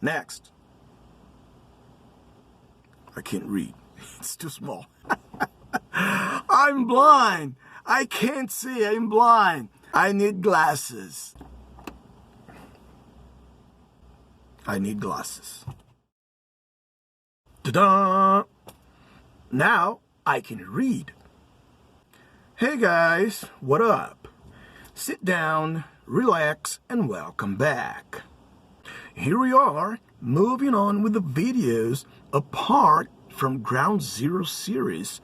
Next. I can't read. It's too small. I'm blind. I can't see. I'm blind. I need glasses. I need glasses. Ta-da! Now I can read. Hey guys, what up? Sit down, relax, and welcome back. Here we are, moving on with the videos apart from Ground Zero series.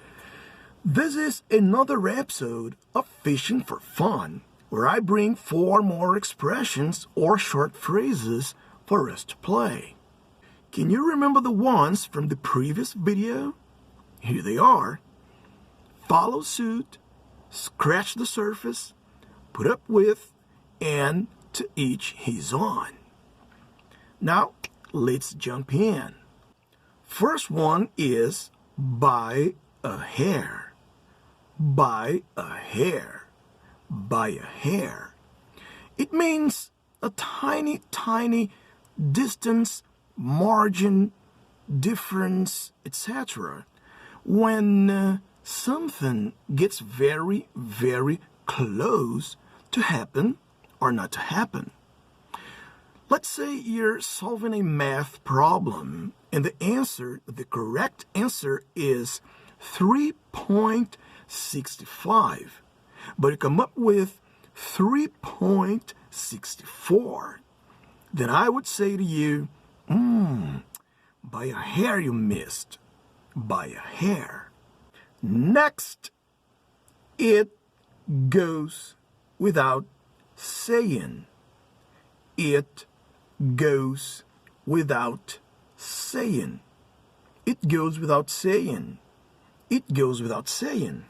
This is another episode of Fishing for Fun, where I bring 4 more expressions or short phrases for us to play. Can you remember the ones from the previous video? Here they are. Follow suit, scratch the surface, put up with, and to each his own. Now, let's jump in. First one is by a hair. By a hair. By a hair. It means a tiny, tiny distance, margin, difference, etc. When something gets very, very close to happen or not to happen. Let's say you're solving a math problem and the correct answer is 3.65, but you come up with 3.64. Then I would say to you, by a hair you missed. By a hair. Next, it goes without saying. It goes without saying. It goes without saying. It goes without saying.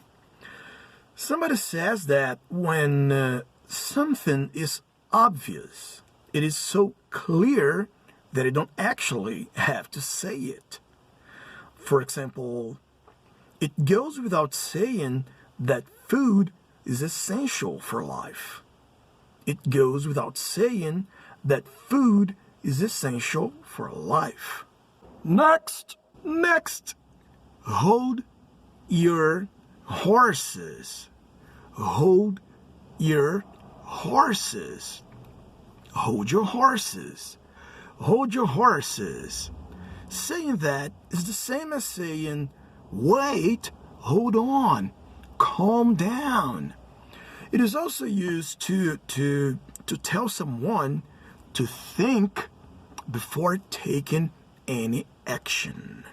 Somebody says that when something is obvious, it is so clear that you don't actually have to say it. For example, it goes without saying that food is essential for life. It goes without saying that food is essential for life. Next. Hold your horses. Hold your horses. Hold your horses. Hold your horses. Saying that is the same as saying, wait, hold on, calm down. It is also used to tell someone to think before taking any action.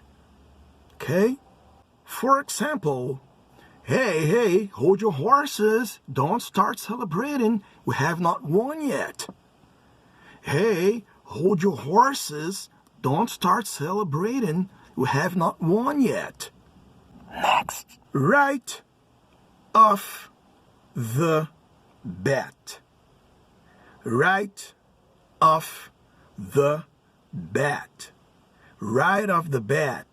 Okay? For example, hey, hold your horses. Don't start celebrating. We have not won yet. Hey, hold your horses. Don't start celebrating. We have not won yet. Next. Right off the bat. Right off the bat. Right off the bat.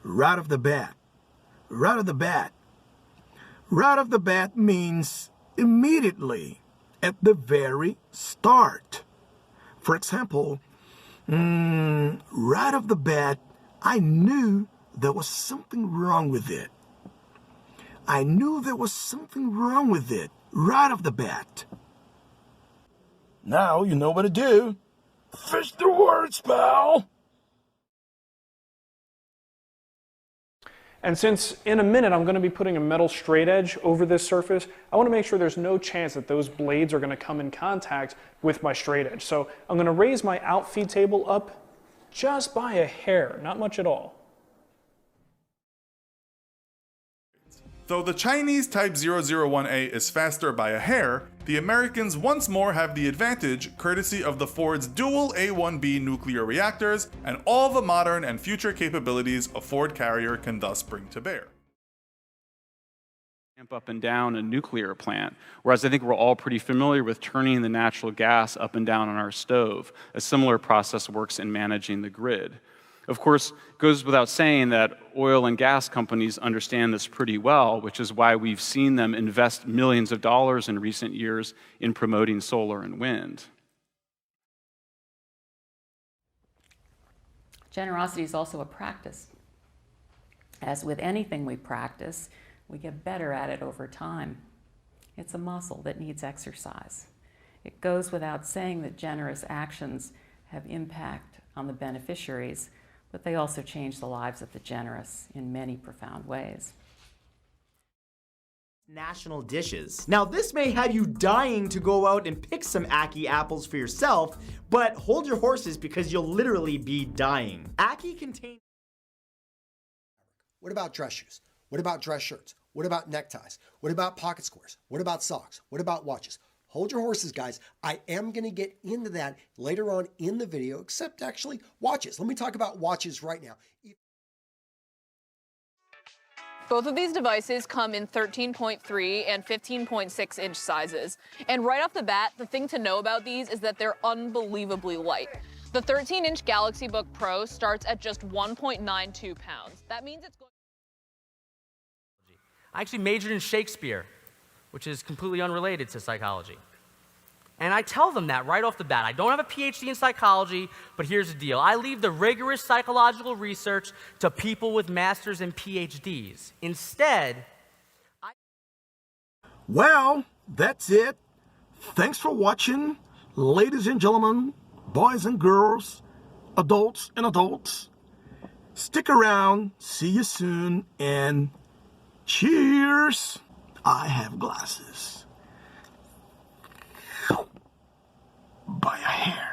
Right off the bat. Right off the bat. Right off the bat means immediately, at the very start. For example, right off the bat, I knew there was something wrong with it. I knew there was something wrong with it right off the bat. Now you know what to do. Fish the words, pal. And since in a minute I'm going to be putting a metal straight edge over this surface, I want to make sure there's no chance that those blades are going to come in contact with my straight edge. So I'm going to raise my outfeed table up just by a hair, not much at all. Though the Chinese Type 001A is faster by a hair, the Americans once more have the advantage courtesy of the Ford's dual A1B nuclear reactors and all the modern and future capabilities a Ford carrier can thus bring to bear. Up and down a nuclear plant, whereas I think we're all pretty familiar with turning the natural gas up and down on our stove. A similar process works in managing the grid. Of course, it goes without saying that oil and gas companies understand this pretty well, which is why we've seen them invest millions of dollars in recent years in promoting solar and wind. Generosity is also a practice. As with anything we practice, we get better at it over time. It's a muscle that needs exercise. It goes without saying that generous actions have impact on the beneficiaries, but they also change the lives of the generous in many profound ways. National dishes. Now this may have you dying to go out and pick some Ackee apples for yourself, but hold your horses because you'll literally be dying. Ackee contains... What about dress shoes? What about dress shirts? What about neckties? What about pocket squares? What about socks? What about watches? Hold your horses, guys. I am going to get into that later on in the video, except actually watches. Let me talk about watches right now. Both of these devices come in 13.3 and 15.6 inch sizes. And right off the bat, the thing to know about these is that they're unbelievably light. The 13-inch Galaxy Book Pro starts at just 1.92 pounds. That means it's going... I actually majored in Shakespeare, which is completely unrelated to psychology. And I tell them that right off the bat. I don't have a PhD in psychology, but here's the deal. I leave the rigorous psychological research to people with masters and PhDs. Instead, Well, that's it. Thanks for watching, ladies and gentlemen, boys and girls, adults and adults. Stick around, see you soon, and cheers. I have glasses. By a hair.